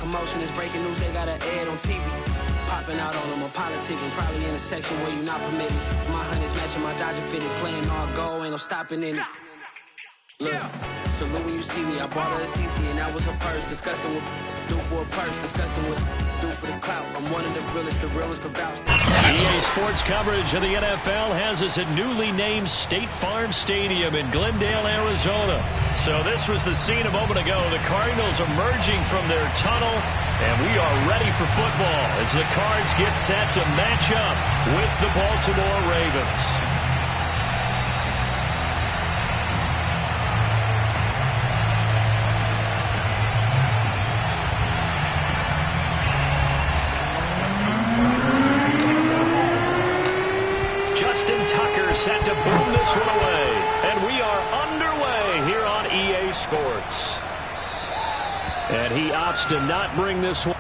commotion. It's breaking news, they got an ad on TV. Popping out on them, I'm politicking. Probably in a section where you not permitted. My honey's matching my Dodger fitted. Playing all goal, ain't no stopping in it. Look, salute when you see me. I bought her a CC and that was her purse. Disgusting with do for a purse. Disgusting with do for the clout. I'm one of the realest can vouch. EA Sports coverage of the NFL has us at newly named State Farm Stadium in Glendale, Arizona. So this was the scene a moment ago. The Cardinals emerging from their tunnel, and we are ready for football as the Cards get set to match up with the Baltimore Ravens. Set to boom this one away, and we are underway here on EA Sports. And he opts to not bring this one.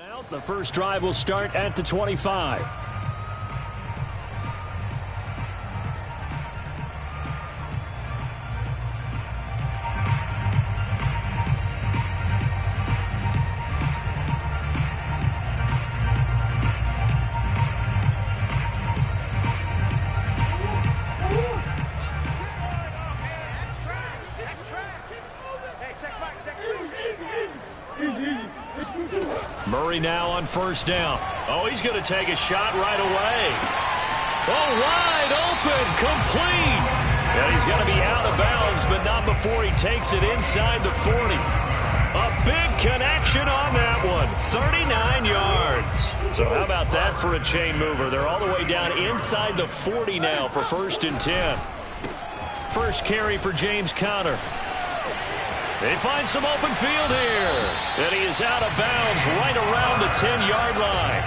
Out. The first drive will start at the 25. Murray now on first down. Oh, he's going to take a shot right away. Oh, wide open, complete. And he's going to be out of bounds, but not before he takes it inside the 40. A big connection on that one. 39 yards. So how about that for a chain mover? They're all the way down inside the 40 now for 1st and 10. First carry for James Conner. They find some open field here. And he is out of bounds right around the 10-yard line.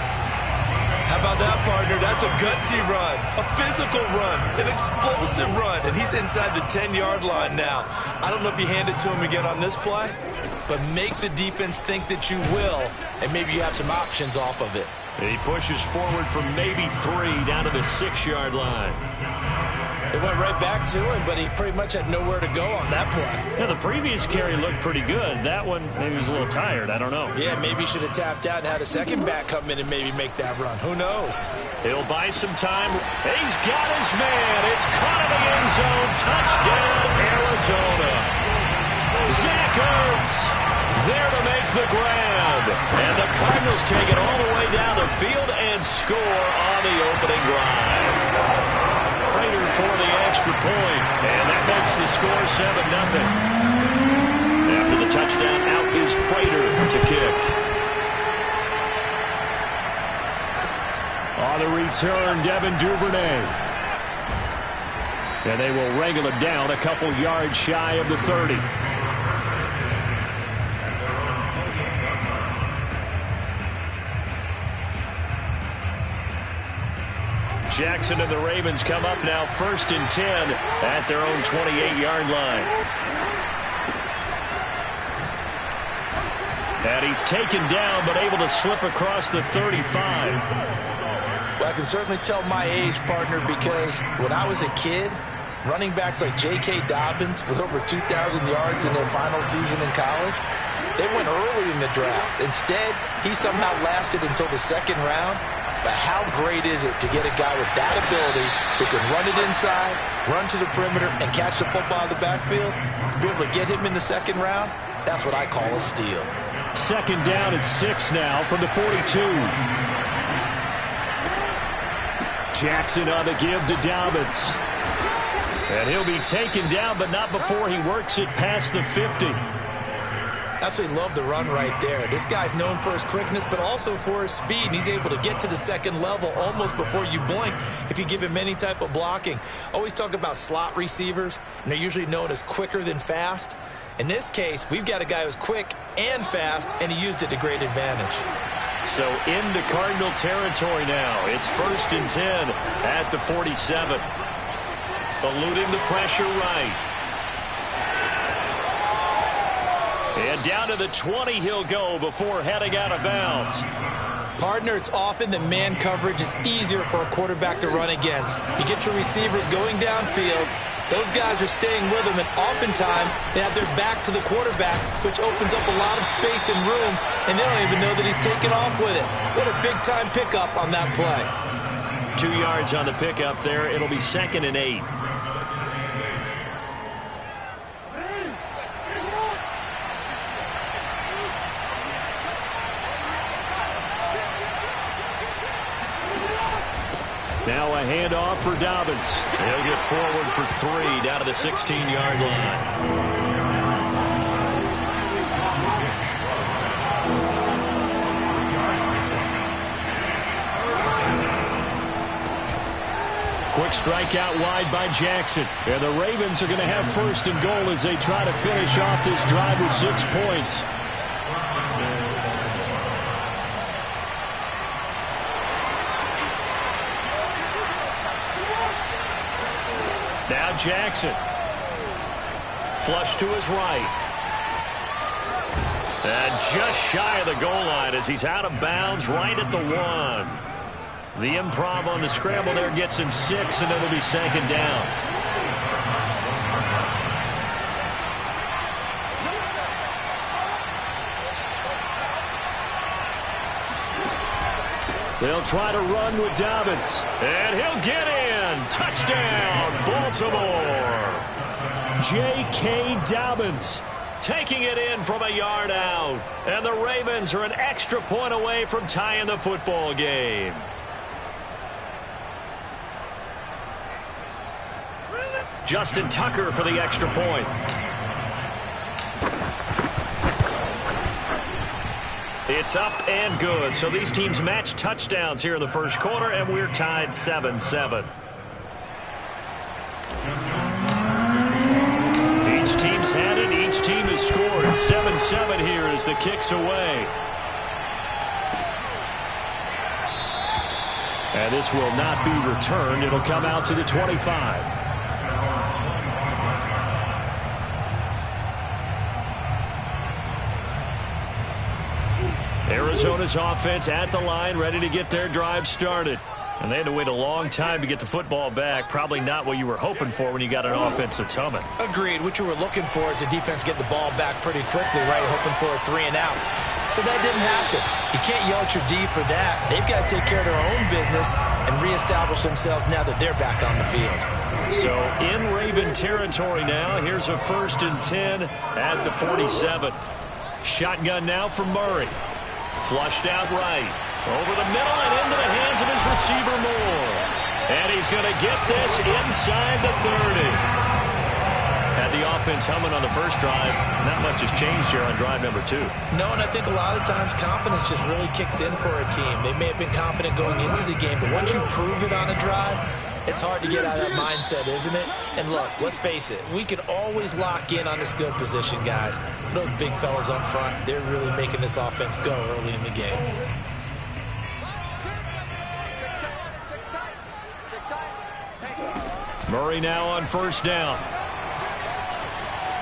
How about that, partner? That's a gutsy run, a physical run, an explosive run, and he's inside the 10-yard line now. I don't know if you hand it to him again on this play, but make the defense think that you will, and maybe you have some options off of it. He pushes forward from maybe 3 down to the 6-yard line. It went right back to him, but he pretty much had nowhere to go on that play. Yeah, the previous carry looked pretty good. That one, maybe he was a little tired. I don't know. Yeah, maybe he should have tapped out and had a second back come in and maybe make that run. Who knows? He'll buy some time. He's got his man. It's caught in the end zone. Touchdown, Arizona. Zach Ertz there to make the grab. And the Cardinals take it all the way down the field and score on the opening drive. Prater for the extra point, and that makes the score 7-0. After the touchdown, out is Prater to kick. On the return, Devin Duvernay. And they will wrangle it down a couple yards shy of the 30. Jackson and the Ravens come up now 1st and 10 at their own 28-yard line. And he's taken down but able to slip across the 35. Well, I can certainly tell my age, partner, because when I was a kid, running backs like J.K. Dobbins with over 2,000 yards in their final season in college, they went early in the draft. Instead, he somehow lasted until the 2nd round. But how great is it to get a guy with that ability who can run it inside, run to the perimeter, and catch the football in the backfield? To be able to get him in the 2nd round, that's what I call a steal. 2nd down and 6 now from the 42. Jackson on the give to Dobbins. And he'll be taken down, but not before he works it past the 50. Absolutely love the run right there. This guy's known for his quickness, but also for his speed. And he's able to get to the second level almost before you blink if you give him any type of blocking. Always talk about slot receivers, and they're usually known as quicker than fast. In this case, we've got a guy who's quick and fast, and he used it to great advantage. So into Cardinal territory now. It's 1st and 10 at the 47. Eluding the pressure right. And down to the 20 he'll go before heading out of bounds. Partner, it's often that man coverage is easier for a quarterback to run against. You get your receivers going downfield. Those guys are staying with him, and oftentimes they have their back to the quarterback, which opens up a lot of space and room, and they don't even know that he's taken off with it. What a big-time pickup on that play. 2 yards on the pickup there. It'll be 2nd and 8. Now a handoff for Dobbins. He'll get forward for 3 down to the 16-yard line. Quick strike out wide by Jackson. And the Ravens are going to have 1st and goal as they try to finish off this drive with 6 points. Now Jackson. Flush to his right. And just shy of the goal line as he's out of bounds right at the 1. The improv on the scramble there gets him 6, and it'll be 2nd down. They'll try to run with Dobbins. And he'll get in. Touchdown, Baltimore. J.K. Dobbins taking it in from a yard out. And the Ravens are an extra point away from tying the football game. Justin Tucker for the extra point. It's up and good. So these teams match touchdowns here in the first quarter, and we're tied 7-7. Each team's had it. Each team has scored. 7-7 here as the kick's away. And this will not be returned. It'll come out to the 25. Arizona's offense at the line, ready to get their drive started. And they had to wait a long time to get the football back. Probably not what you were hoping for when you got an offense that's humming. Agreed. What you were looking for is the defense get the ball back pretty quickly, right? Hoping for a 3 and out. So that didn't happen. You can't yell at your D for that. They've got to take care of their own business and reestablish themselves now that they're back on the field. So in Raven territory now. Here's a 1st and 10 at the 47. Shotgun now for Murray. Flushed out right. Over the middle and into the hands of his receiver Moore. And he's going to get this inside the 30. Had the offense humming on the first drive. Not much has changed here on drive number 2. No, and I think a lot of times confidence just really kicks in for a team. They may have been confident going into the game, but once you prove it on a drive, it's hard to get out of that mindset, isn't it? And look, let's face it, we can always lock in on the skill position, guys. But those big fellas up front, they're really making this offense go early in the game. Murray now on 1st down.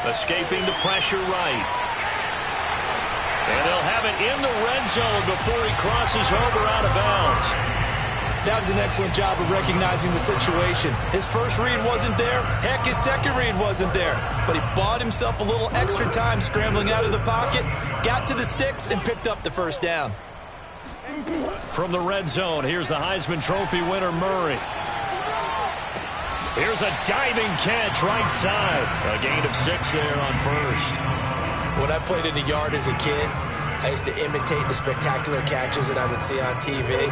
Escaping the pressure right. And they'll have it in the red zone before he crosses over out of bounds. That was an excellent job of recognizing the situation. His first read wasn't there. Heck, his second read wasn't there. But he bought himself a little extra time scrambling out of the pocket, got to the sticks, and picked up the 1st down. From the red zone, here's the Heisman Trophy winner, Murray. Here's a diving catch right side. A gain of 6 there on 1st. When I played in the yard as a kid, I used to imitate the spectacular catches that I would see on TV.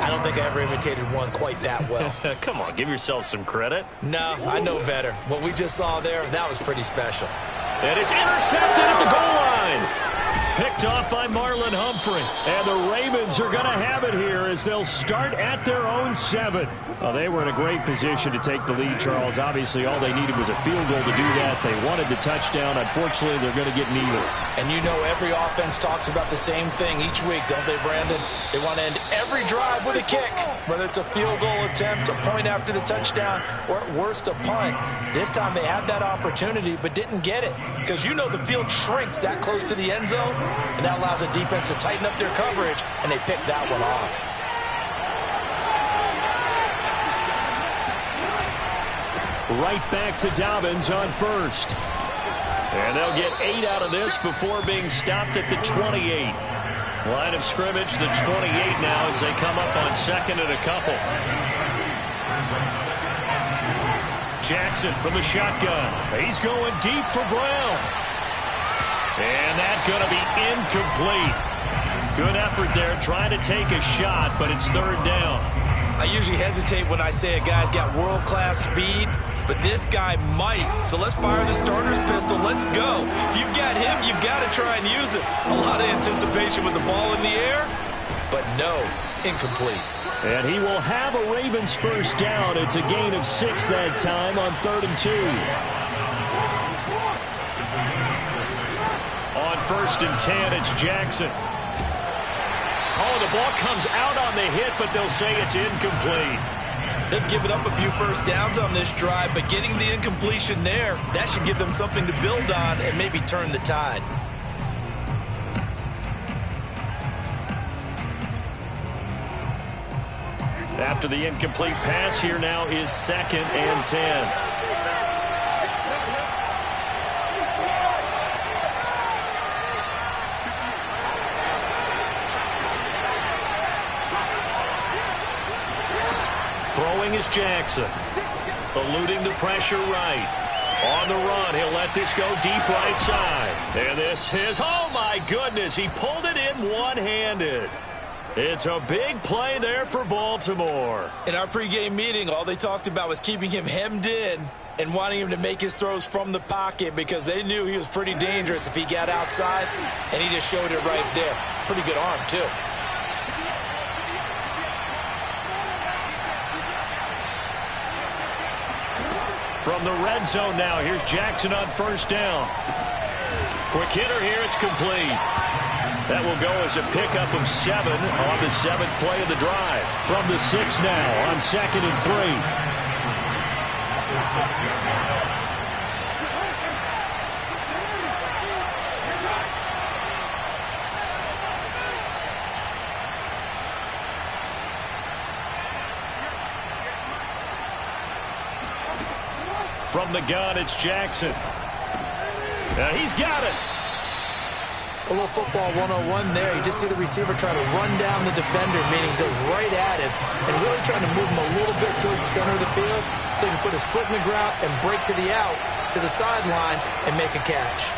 I don't think I ever imitated one quite that well. Come on, give yourself some credit. No, I know better. What we just saw there, that was pretty special. And it's intercepted at the goal line. Picked off by Marlon Humphrey. And the Ravens are going to have it here as they'll start at their own 7. Well, they were in a great position to take the lead, Charles. Obviously, all they needed was a field goal to do that. They wanted the touchdown. Unfortunately, they're going to get neither. And you know every offense talks about the same thing each week, don't they, Brandon? They want to end every drive with a kick, whether it's a field goal attempt, a point after the touchdown, or at worst, a punt. This time they had that opportunity but didn't get it because you know the field shrinks that close to the end zone, and that allows the defense to tighten up their coverage, and they picked that one off. Right back to Dobbins on first. And they'll get 8 out of this before being stopped at the 28. Line of scrimmage, the 28 now as they come up on second and a couple. Jackson from the shotgun. He's going deep for Brown. And that's going to be incomplete. Good effort there trying to take a shot, but it's third down. I usually hesitate when I say a guy's got world-class speed, but this guy might. So let's fire the starter's pistol. Let's go. If you've got him, you've got to try and use it. A lot of anticipation with the ball in the air, but no, incomplete. And he will have a Ravens first down. It's a gain of 6 that time on 3rd and 2. On 1st and 10, it's Jackson. Oh, the ball comes out on the hit, but they'll say it's incomplete. They've given up a few first downs on this drive, but getting the incompletion there, that should give them something to build on and maybe turn the tide. After the incomplete pass, here now is 2nd and 10. Throwing is Jackson. Eluding the pressure right. On the run, he'll let this go deep right side. And this is, oh my goodness, he pulled it in one-handed. It's a big play there for Baltimore. In our pregame meeting, all they talked about was keeping him hemmed in and wanting him to make his throws from the pocket because they knew he was pretty dangerous if he got outside, and he just showed it right there. Pretty good arm, too. From the red zone now, here's Jackson on first down. Quick hitter here, it's complete. That will go as a pickup of 7 on the 7th play of the drive. From the 6 now on 2nd and 3. From the gun, it's Jackson. He's got it. A little football 101 there. You just see the receiver try to run down the defender, meaning goes right at him, and really trying to move him a little bit towards the center of the field so he can put his foot in the ground and break to the out, to the sideline, and make a catch.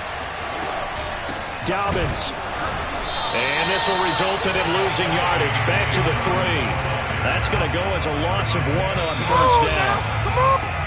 Dobbins. And this will result in him losing yardage. Back to the 3. That's going to go as a loss of 1 on first down. Come on.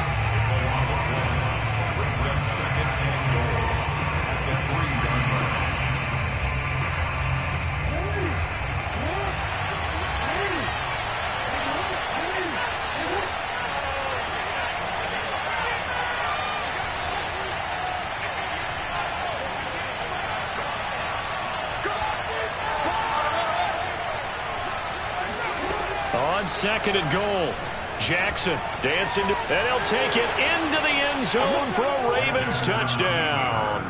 On 2nd and goal, Jackson dancing, and he'll take it into the end zone for a Ravens touchdown.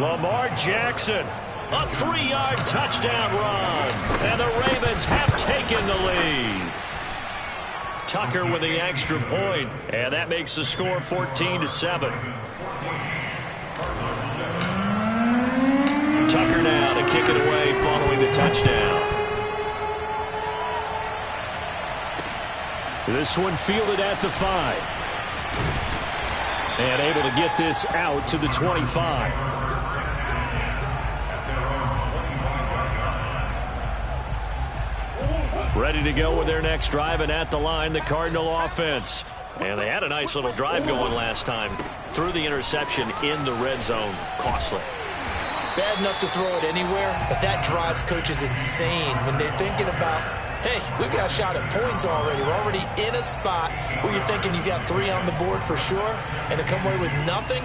Lamar Jackson, a 3-yard touchdown run, and the Ravens have taken the lead. Tucker with the extra point, and that makes the score 14-7. Tucker now to kick it away following the touchdown. This one fielded at the 5. And able to get this out to the 25. Ready to go with their next drive, and at the line, the Cardinal offense. And they had a nice little drive going last time. Threw the interception in the red zone. Costly. Bad enough to throw it anywhere, but that drives coaches insane when they're thinking about, hey, we got a shot at points already. We're already in a spot where you're thinking you got 3 on the board for sure, and to come away with nothing,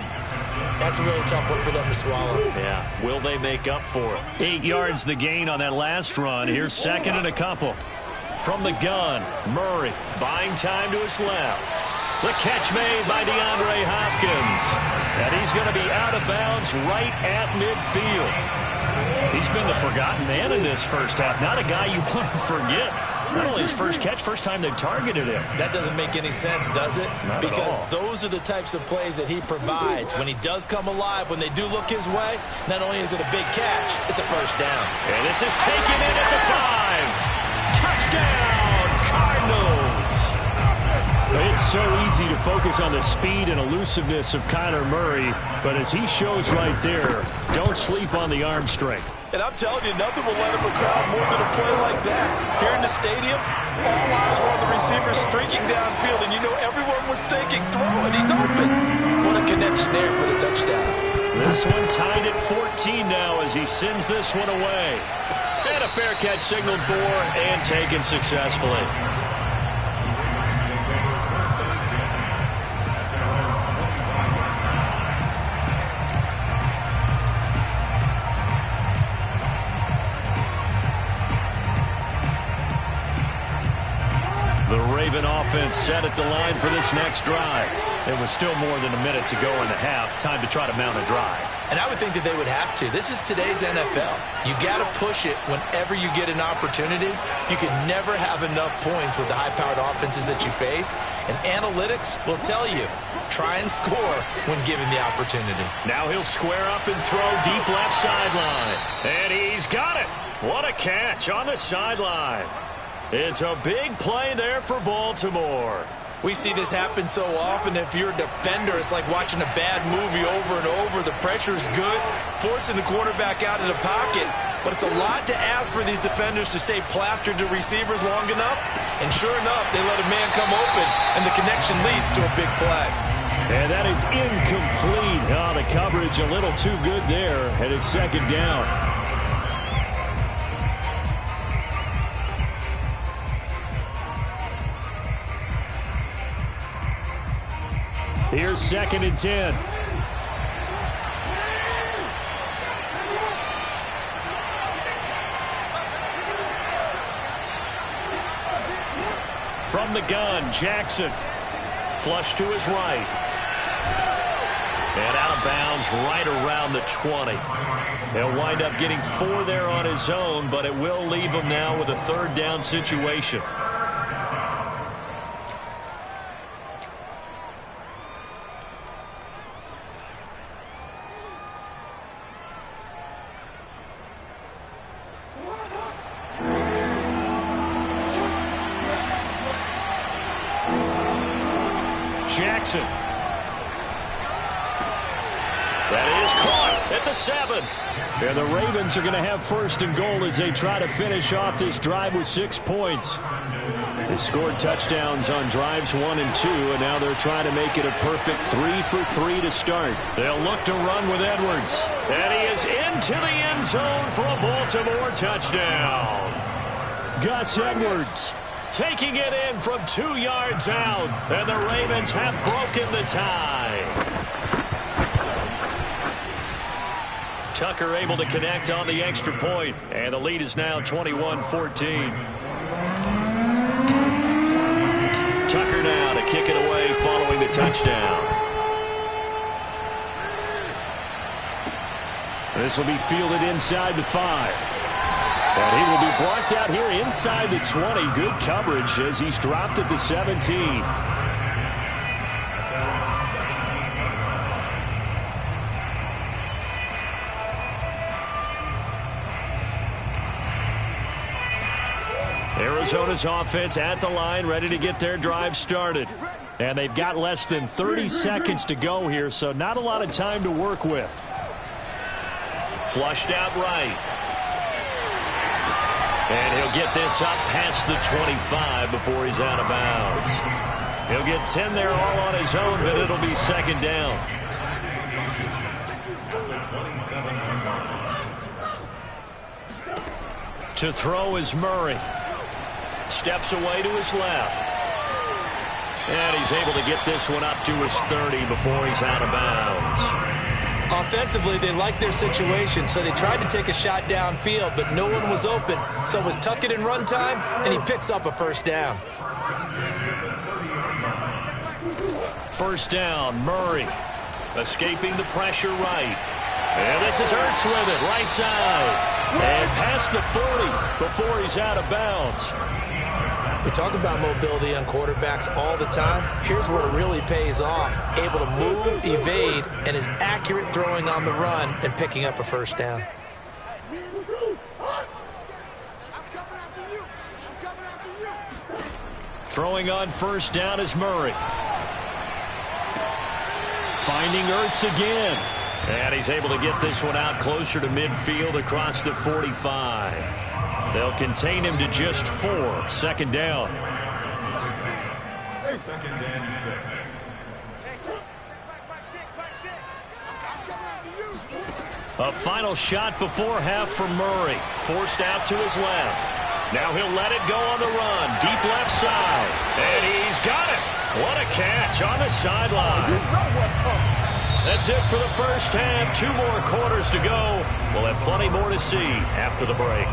that's a really tough one for them to swallow. Yeah, will they make up for it? 8 yards the gain on that last run. Here's second and a couple. From the gun, Murray buying time to his left. The catch made by DeAndre Hopkins. And he's going to be out of bounds right at midfield. He's been the forgotten man in this first half. Not a guy you want to forget. Not only his first catch, first time they've targeted him. That doesn't make any sense, does it? Not because at all. Those are the types of plays that he provides. When he does come alive, when they do look his way, not only is it a big catch, it's a first down. And this is taken in at the 5. Touchdown, Cardinals. It's so easy to focus on the speed and elusiveness of Kyler Murray, but as he shows right there, don't sleep on the arm strength. And I'm telling you, nothing will light up a crowd more than a play like that. Here in the stadium, all eyes were on the receiver streaking downfield, and you know everyone was thinking, throw it, he's open. What a connection there for the touchdown. This one tied at 14 now as he sends this one away. And a fair catch signaled for and taken successfully. The Raven offense set at the line for this next drive. It was still more than a minute to go in the half. Time to try to mount a drive. And I would think that they would have to. This is today's NFL. You got to push it whenever you get an opportunity. You can never have enough points with the high-powered offenses that you face. And analytics will tell you, try and score when given the opportunity. Now he'll square up and throw deep left sideline. And he's got it. What a catch on the sideline. It's a big play there for Baltimore. We see this happen so often. If you're a defender, it's like watching a bad movie over and over. The pressure's good, forcing the quarterback out of the pocket. But it's a lot to ask for these defenders to stay plastered to receivers long enough. And sure enough, they let a man come open, and the connection leads to a big play. And that is incomplete. Oh, the coverage a little too good there, and it's second down. Here's second and 10. From the gun, Jackson. Flush to his right. And out of bounds right around the 20. He'll wind up getting 4 there on his own, but it will leave him now with a third down situation. Jackson. That is caught at the 7. And the Ravens are going to have first and goal as they try to finish off this drive with 6 points. They scored touchdowns on drives 1 and 2, and now they're trying to make it a perfect 3 for 3 to start. They'll look to run with Edwards. And he is into the end zone for a Baltimore touchdown. Gus Edwards taking it in from 2 yards out, and the Ravens have broken the tie. Tucker able to connect on the extra point, and the lead is now 21-14. Tucker now to kick it away following the touchdown. This will be fielded inside the 5. And he will be brought out here inside the 20. Good coverage as he's dropped at the 17. Arizona's offense at the line, ready to get their drive started. And they've got less than 30 seconds to go here, so not a lot of time to work with. Flushed out right. And he'll get this up past the 25 before he's out of bounds. He'll get 10 there all on his own, but it'll be second down. To throw is Murray. Steps away to his left. And he's able to get this one up to his 30 before he's out of bounds. Offensively, they liked their situation, so they tried to take a shot downfield, but no one was open. So it was tuck it and run time, and he picks up a first down. First down, Murray. Escaping the pressure right. And this is Ertz with it, right side. And past the 40 before he's out of bounds. We talk about mobility on quarterbacks all the time. Here's where it really pays off. Able to move, evade, and is accurate throwing on the run and picking up a first down. Throwing on first down is Murray. Finding Ertz again. And he's able to get this one out closer to midfield across the 45. They'll contain him to just 4. Second down. Second and 6. A final shot before half for Murray. Forced out to his left. Now he'll let it go on the run. Deep left side. And he's got it. What a catch on the sideline. That's it for the first half. 2 more quarters to go. We'll have plenty more to see after the break.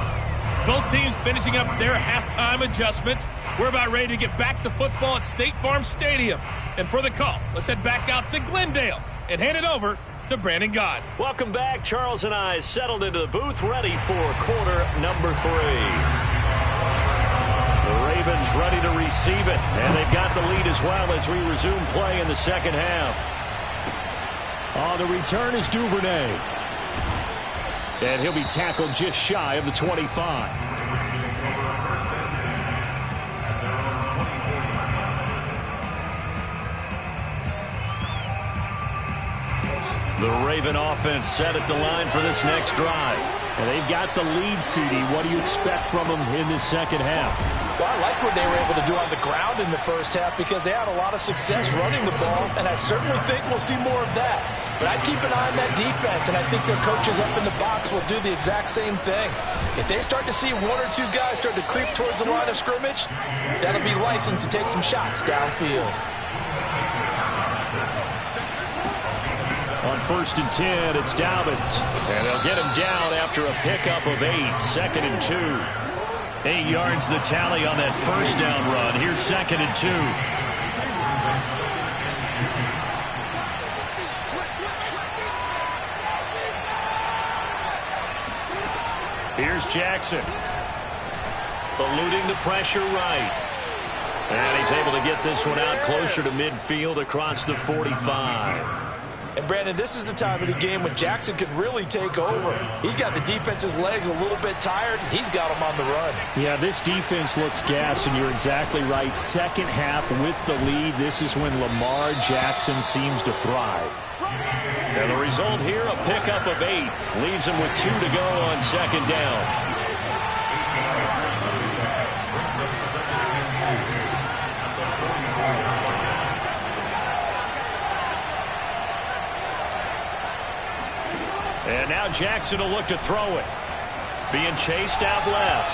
Both teams finishing up their halftime adjustments. We're about ready to get back to football at State Farm Stadium. And for the call, let's head back out to Glendale and hand it over to Brandon Gott. Welcome back. Charles and I settled into the booth, ready for quarter number 3. The Ravens ready to receive it, and they've got the lead as well as we resume play in the second half. On the return is Duvernay. And he'll be tackled just shy of the 25. The Raven offense set at the line for this next drive. And they've got the lead, CD. What do you expect from them in this second half? Well, I like what they were able to do on the ground in the first half because they had a lot of success running the ball, and I certainly think we'll see more of that. But I'd keep an eye on that defense, and I think their coaches up in the box will do the exact same thing. If they start to see 1 or 2 guys start to creep towards the line of scrimmage, that'll be license to take some shots downfield. On 1st and 10, it's Dobbins. And they'll get him down after a pickup of 8. 2nd and 2. 8 yards the tally on that first down run. Here's 2nd and 2. Here's Jackson. Eluding the pressure right. And he's able to get this one out closer to midfield across the 45. And, Brandon, this is the time of the game when Jackson could really take over. He's got the defense's legs a little bit tired. He's got them on the run. Yeah, this defense looks gassed, and you're exactly right. Second half with the lead, this is when Lamar Jackson seems to thrive. And the result here, a pickup of 8. Leaves him with 2 to go on 2nd down. And now Jackson will look to throw it. Being chased out left.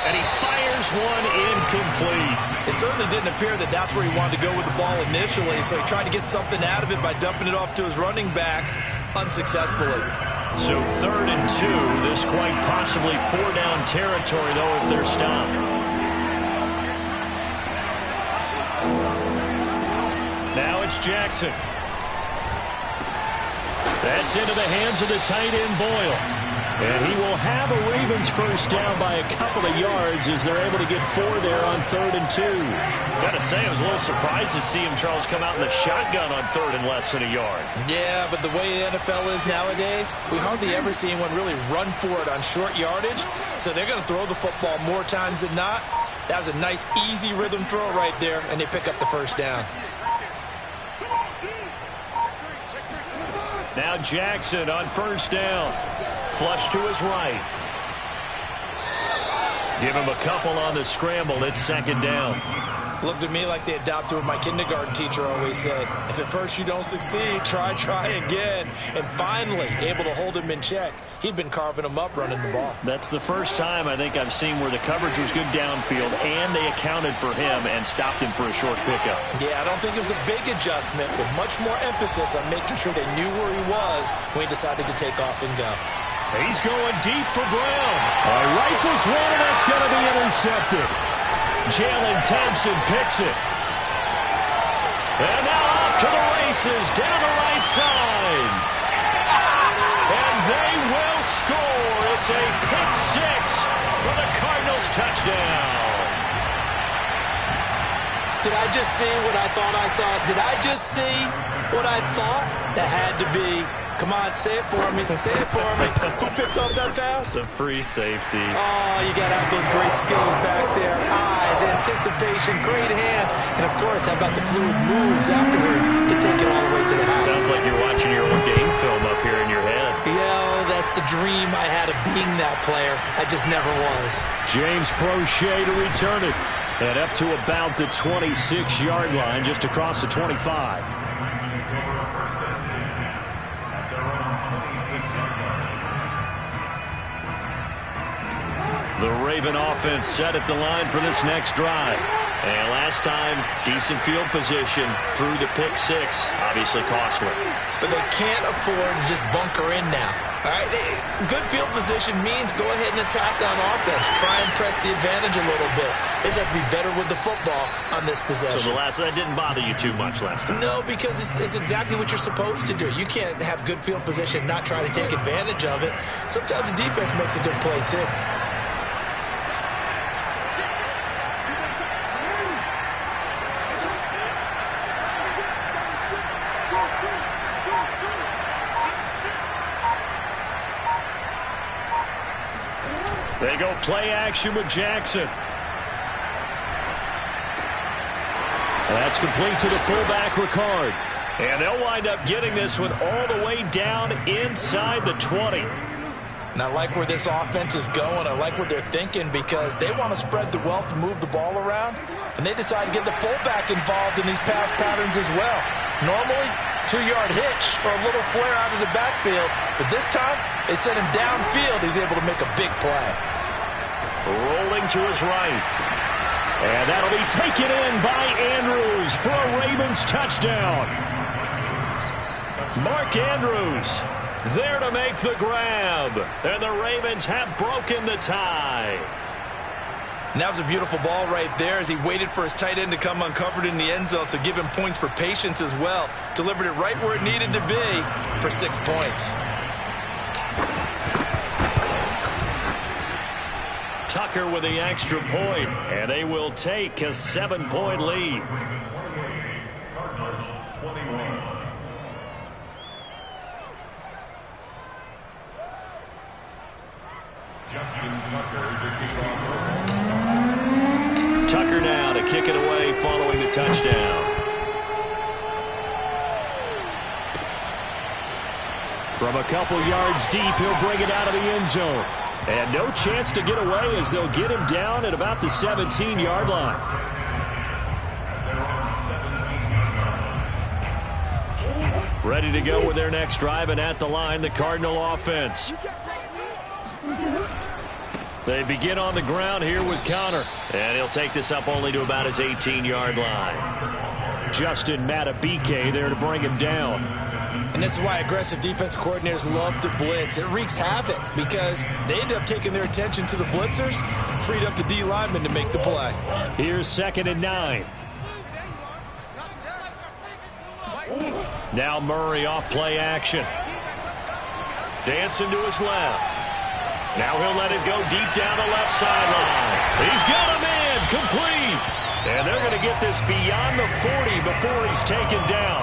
And he fires one incomplete. It certainly didn't appear that that's where he wanted to go with the ball initially, so he tried to get something out of it by dumping it off to his running back unsuccessfully. So 3rd and 2. This quite possibly 4-down territory, though, if they're stopped. Now it's Jackson. That's into the hands of the tight end, Boyle. And he will have a Ravens first down by a couple of yards as they're able to get 4 there on 3rd and 2. Got to say, I was a little surprised to see him, Charles, come out in the shotgun on 3rd and less than a yard. Yeah, but the way the NFL is nowadays, we hardly ever see anyone really run for it on short yardage. So they're going to throw the football more times than not. That was a nice, easy rhythm throw right there, and they pick up the first down. Now Jackson on first down. Flush to his right. Give him a couple on the scramble. It's second down. Looked at me like they adopted what my kindergarten teacher always said. If at first you don't succeed, try again. And finally, able to hold him in check. He'd been carving him up running the ball. That's the first time I think I've seen where the coverage was good downfield and they accounted for him and stopped him for a short pickup. Yeah, I don't think it was a big adjustment, with much more emphasis on making sure they knew where he was when he decided to take off and go. He's going deep for Brown. Rifles one, and that's going to be intercepted. Jalen Thompson picks it. And now off to the races down the right side. And they will score. It's a pick six for the Cardinals touchdown. Did I just see what I thought I saw? Did I just see what I thought? That had to be. Come on, say it for me. Say it for me. Who picked up that pass? The free safety. Oh, you got to have those great skills back there. Eyes, anticipation, great hands. And, of course, how about the fluid moves afterwards to take it all the way to the house? Sounds like you're watching your own game film up here in your head. Yeah, that's the dream I had of being that player. I just never was. James Prochet to return it. And up to about the 26-yard line, just across the 25. The Raven offense set at the line for this next drive. And last time, decent field position through the pick six. Obviously costly. But they can't afford to just bunker in now. All right, good field position means go ahead and attack on offense. Try and press the advantage a little bit. They just have to be better with the football on this possession. So that didn't bother you too much last time? No, because it's exactly what you're supposed to do. You can't have good field position, not try to take advantage of it. Sometimes the defense makes a good play, too. They go play action with Jackson. That's complete to the fullback, Ricard. And they'll wind up getting this one all the way down inside the 20. And I like where this offense is going. I like what they're thinking because they want to spread the wealth and move the ball around. And they decide to get the fullback involved in these pass patterns as well. Normally, 2-yard hitch or a little flare out of the backfield. But this time, they send him downfield. He's able to make a big play. Rolling to his right. And that'll be taken in by Andrews for a Ravens touchdown. Mark Andrews there to make the grab. And the Ravens have broken the tie. And that was a beautiful ball right there as he waited for his tight end to come uncovered in the end zone, so give him points for patience as well. Delivered it right where it needed to be for 6 points. Tucker with the extra point, and they will take a 7-point lead. Tucker now to kick it away following the touchdown. From a couple yards deep, he'll bring it out of the end zone. And no chance to get away as they'll get him down at about the 17-yard line. Ready to go with their next drive, and at the line, the Cardinal offense. They begin on the ground here with Connor. And he'll take this up only to about his 18-yard line. Justin Matabike there to bring him down. And this is why aggressive defense coordinators love to blitz. It wreaks havoc because they end up taking their attention to the blitzers, freed up the D lineman to make the play. Here's 2nd and 9. Now Murray off play action. Dancing to his left. Now he'll let it go deep down the left sideline. He's got him in, complete. And they're going to get this beyond the 40 before he's taken down.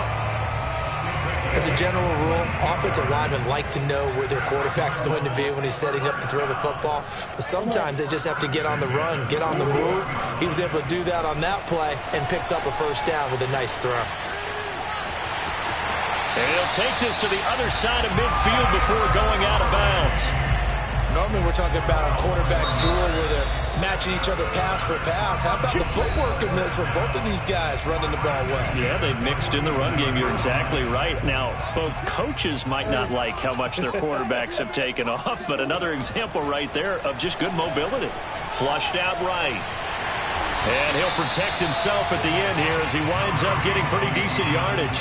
As a general rule, offensive linemen like to know where their quarterback's going to be when he's setting up to throw the football. But sometimes they just have to get on the run, get on the move. He was able to do that on that play and picks up a first down with a nice throw. And he'll take this to the other side of midfield before going out of bounds. Normally we're talking about a quarterback duel where they're matching each other pass for pass. How about the footwork in this from both of these guys running the ball well? Yeah, they've mixed in the run game. You're exactly right. Now, both coaches might not like how much their quarterbacks have taken off, but another example right there of just good mobility. Flushed out right. And he'll protect himself at the end here as he winds up getting pretty decent yardage.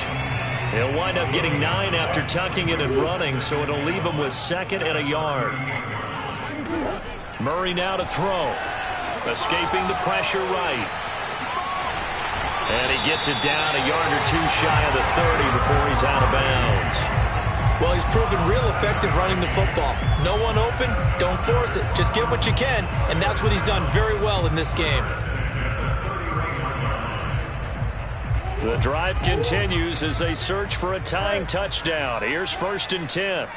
He'll wind up getting 9 after tucking it and running, so it'll leave him with 2nd and a yard. Murray now to throw. Escaping the pressure right. And he gets it down a yard or 2 shy of the 30 before he's out of bounds. Well, he's proven real effective running the football. No one open, don't force it. Just get what you can, and that's what he's done very well in this game. The drive continues as they search for a tying touchdown. Here's 1st and 10.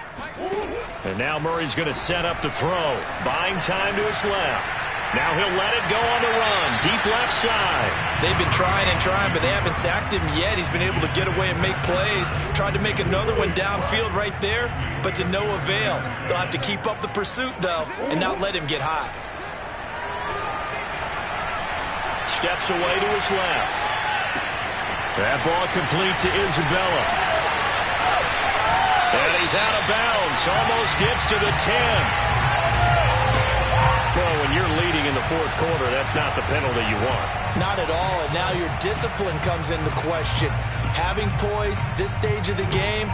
And now Murray's going to set up to throw. Buying time to his left. Now he'll let it go on the run. Deep left side. They've been trying and trying, but they haven't sacked him yet. He's been able to get away and make plays. Tried to make another one downfield right there, but to no avail. They'll have to keep up the pursuit, though, and not let him get hot. Steps away to his left. That ball complete to Isabella. And he's out of bounds. Almost gets to the 10. Well, when you're leading in the 4th quarter, that's not the penalty you want. Not at all, and now your discipline comes into question. Having poise this stage of the game,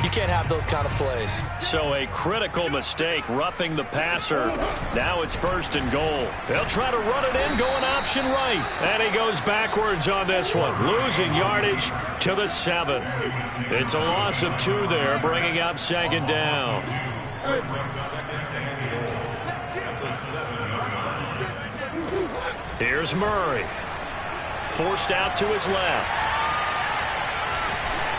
you can't have those kind of plays. So a critical mistake, roughing the passer. Now it's 1st and goal. They'll try to run it in, going option right. And he goes backwards on this one, losing yardage to the 7. It's a loss of 2 there, bringing up 2nd down. Here's Murray. Forced out to his left.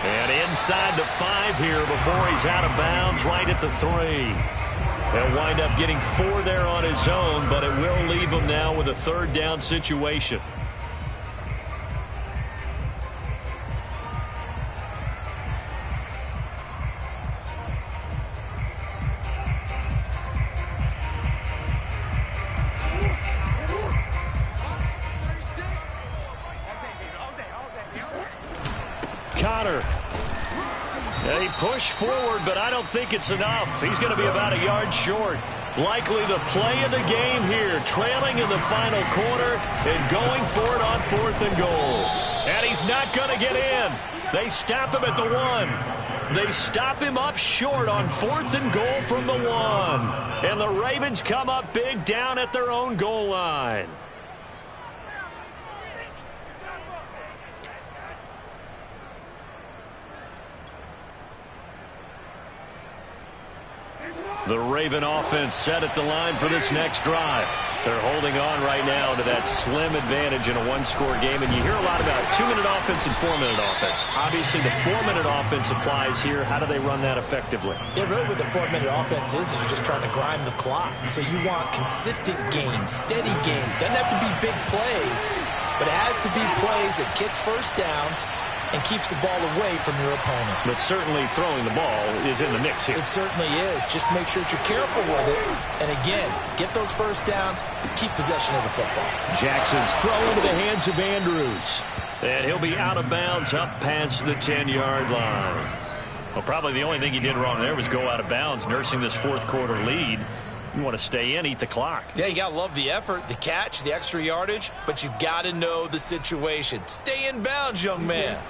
And inside the 5 here before he's out of bounds, right at the 3. He'll wind up getting 4 there on his own, but it will leave him now with a 3rd down situation. Connor. He pushed forward, but I don't think it's enough. He's going to be about a yard short. Likely the play of the game here, trailing in the final quarter and going for it on 4th and goal. And he's not going to get in. They stop him at the 1. They stop him up short on 4th and goal from the 1. And the Ravens come up big down at their own goal line. The Raven offense set at the line for this next drive. They're holding on right now to that slim advantage in a 1-score game. And you hear a lot about 2-minute offense and 4-minute offense. Obviously, the 4-minute offense applies here. How do they run that effectively? Yeah, really what the 4-minute offense is you're just trying to grind the clock. So you want consistent gains, steady gains. Doesn't have to be big plays, but it has to be plays that gets 1st downs and keeps the ball away from your opponent. But certainly throwing the ball is in the mix here. It certainly is. Just make sure that you're careful with it. And again, get those 1st downs, keep possession of the football. Jackson's throw into the hands of Andrews. And he'll be out of bounds up past the 10-yard line. Well, probably the only thing he did wrong there was go out of bounds, nursing this 4th quarter lead. You want to stay in, eat the clock. Yeah, you got to love the effort, the catch, the extra yardage, but you got to know the situation. Stay in bounds, young man.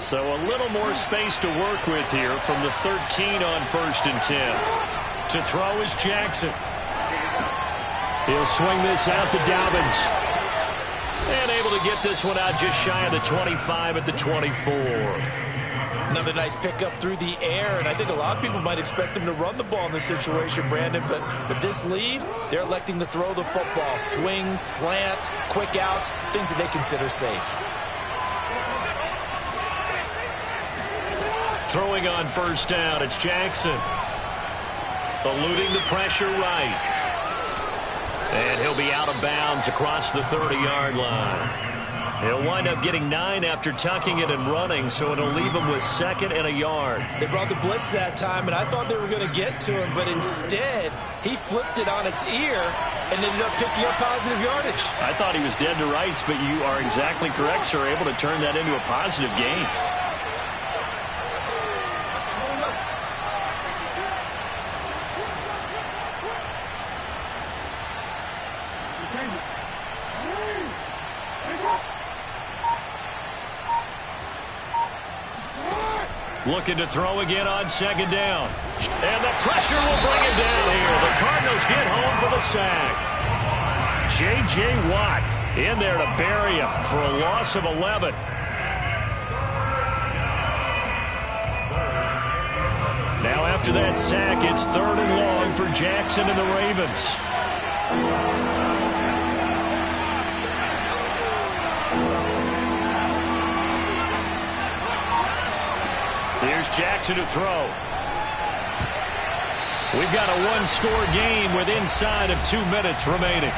So a little more space to work with here from the 13 on 1st and 10. To throw is Jackson. He'll swing this out to Dobbins. And able to get this one out just shy of the 25 at the 24. Another nice pickup through the air, and I think a lot of people might expect him to run the ball in this situation, Brandon, but with this lead, they're electing to throw the football. Swings, slants, quick outs, things that they consider safe. Throwing on 1st down, it's Jackson. Eluding the pressure right. And he'll be out of bounds across the 30-yard line. He'll wind up getting 9 after tucking it and running, so it'll leave him with 2nd and a yard. They brought the blitz that time, and I thought they were going to get to him, but instead he flipped it on its ear and ended up picking up positive yardage. I thought he was dead to rights, but you are exactly correct, sir. Able to turn that into a positive gain. Looking to throw again on 2nd down. And the pressure will bring him down here. The Cardinals get home for the sack. J.J. Watt in there to bury him for a loss of 11. Now after that sack, it's 3rd and long for Jackson and the Ravens. Here's Jackson to throw. We've got a one-score game with inside of 2 minutes remaining.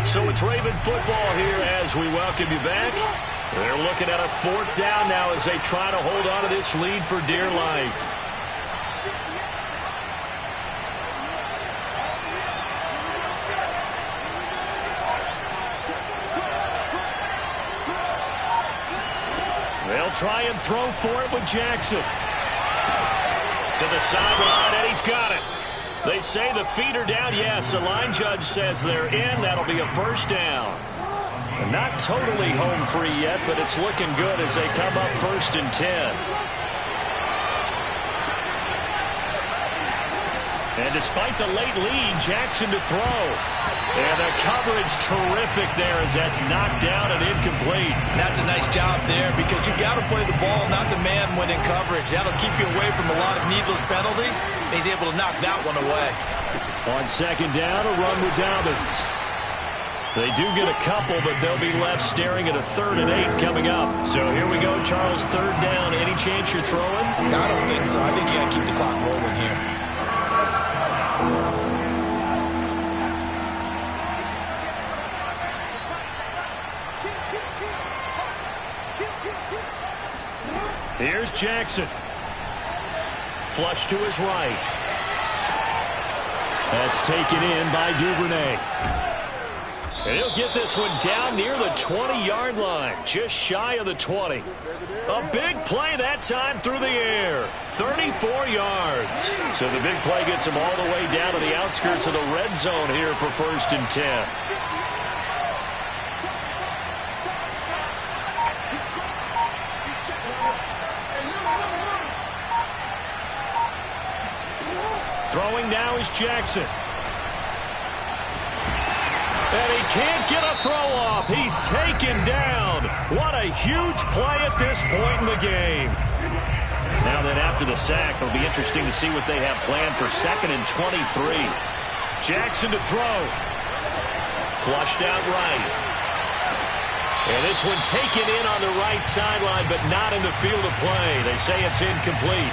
So it's Raven football here as we welcome you back. They're looking at a 4th down now as they try to hold on to this lead for dear life. They'll try and throw for it with Jackson. To the sideline, and he's got it. They say the feet are down. Yes, the line judge says they're in. That'll be a 1st down. And not totally home free yet, but it's looking good as they come up 1st and 10. And despite the late lead, Jackson to throw. And the coverage terrific there as that's knocked down and incomplete. And that's a nice job there because you got to play the ball, not the man when in coverage. That'll keep you away from a lot of needless penalties. And he's able to knock that one away. On 2nd down, a run with Dobbins. They do get a couple, but they'll be left staring at a 3rd and 8 coming up. So here we go, Charles, 3rd down. Any chance you're throwing? I don't think so. I think you got to keep the clock rolling here. Here's Jackson. Flush to his right. That's taken in by Duvernay. And he'll get this one down near the 20-yard line, just shy of the 20. A big play that time through the air, 34 yards. So the big play gets him all the way down to the outskirts of the red zone here for 1st and 10. Throwing now is Jackson. And he can't get a throw off. He's taken down. What a huge play at this point in the game. Now that after the sack, it'll be interesting to see what they have planned for 2nd and 23. Jackson to throw. Flushed out right. And this one taken in on the right sideline, but not in the field of play. They say it's incomplete.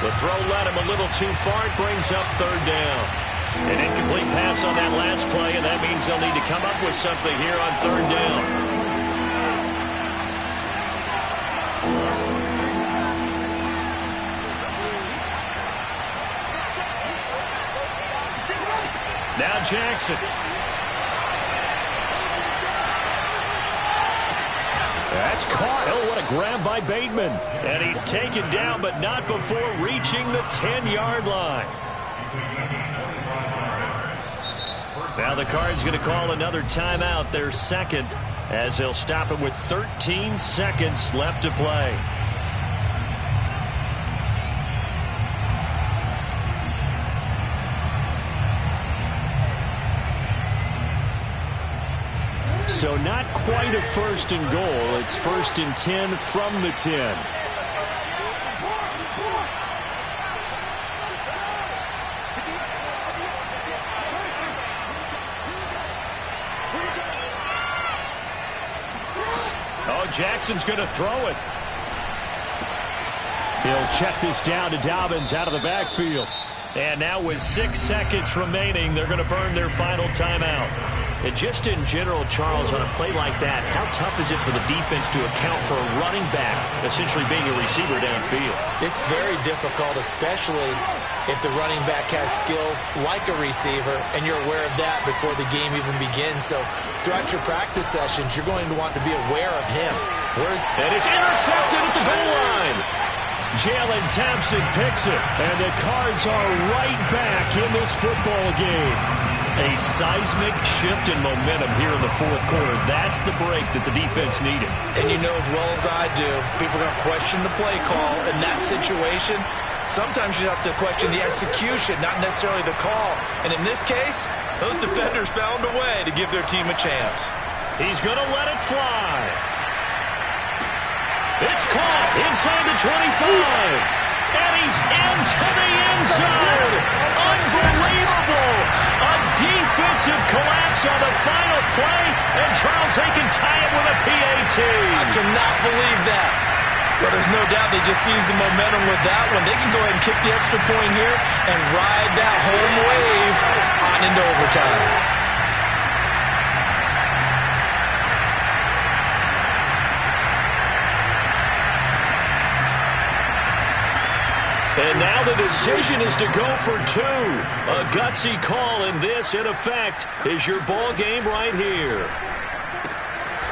The throw led him a little too far. It brings up 3rd down. An incomplete pass on that last play, and that means they'll need to come up with something here on 3rd down. Now Jackson. That's caught. Oh, what a grab by Bateman. And he's taken down, but not before reaching the 10-yard line. Now the Cards going to call another timeout, their 2nd, as they'll stop it with 13 seconds left to play. So not quite a 1st and goal. It's 1st and 10 from the 10. Jackson's going to throw it. He'll check this down to Dobbins out of the backfield. And now with 6 seconds remaining, they're going to burn their final timeout. And just in general, Charles, on a play like that, how tough is it for the defense to account for a running back essentially being a receiver downfield? It's very difficult, especially if the running back has skills like a receiver, and you're aware of that before the game even begins. So throughout your practice sessions, you're going to want to be aware of him. And it's intercepted at the goal line. Jalen Thompson picks it, and the Cards are right back in this football game. A seismic shift in momentum here in the fourth quarter. That's the break that the defense needed. And you know as well as I do, people are going to question the play call in that situation. Sometimes you have to question the execution, not necessarily the call. And in this case, those defenders found a way to give their team a chance. He's going to let it fly. It's caught inside the 25. And he's into the end zone. Unbelievable. A defensive collapse on the final play. And Charles, they can tie it with a PAT. I cannot believe that. Well, there's no doubt they just seized the momentum with that one. They can go ahead and kick the extra point here and ride that home wave on into overtime. And now the decision is to go for two. A gutsy call, and this, in effect, is your ball game right here.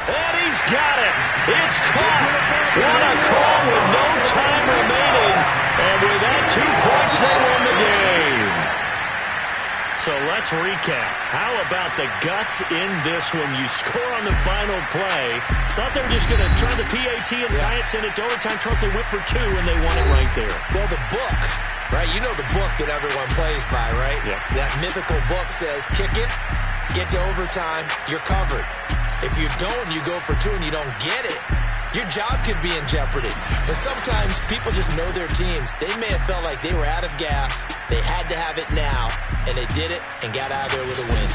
And he's got it. It's caught. What a call with no time remaining. And with that, 2 points, they win the game. So let's recap. How about the guts in this one? You score on the final play. Thought they were just going to try the PAT and tie it, send it to overtime. Charles, they went for two, and they won it right there. Well, the book, right? You know the book that everyone plays by, right? Yeah. That mythical book says, kick it, get to overtime, you're covered. If you don't, you go for two and you don't get it, your job could be in jeopardy. But sometimes people just know their teams. They may have felt like they were out of gas. They had to have it now, and they did it and got out of there with a win.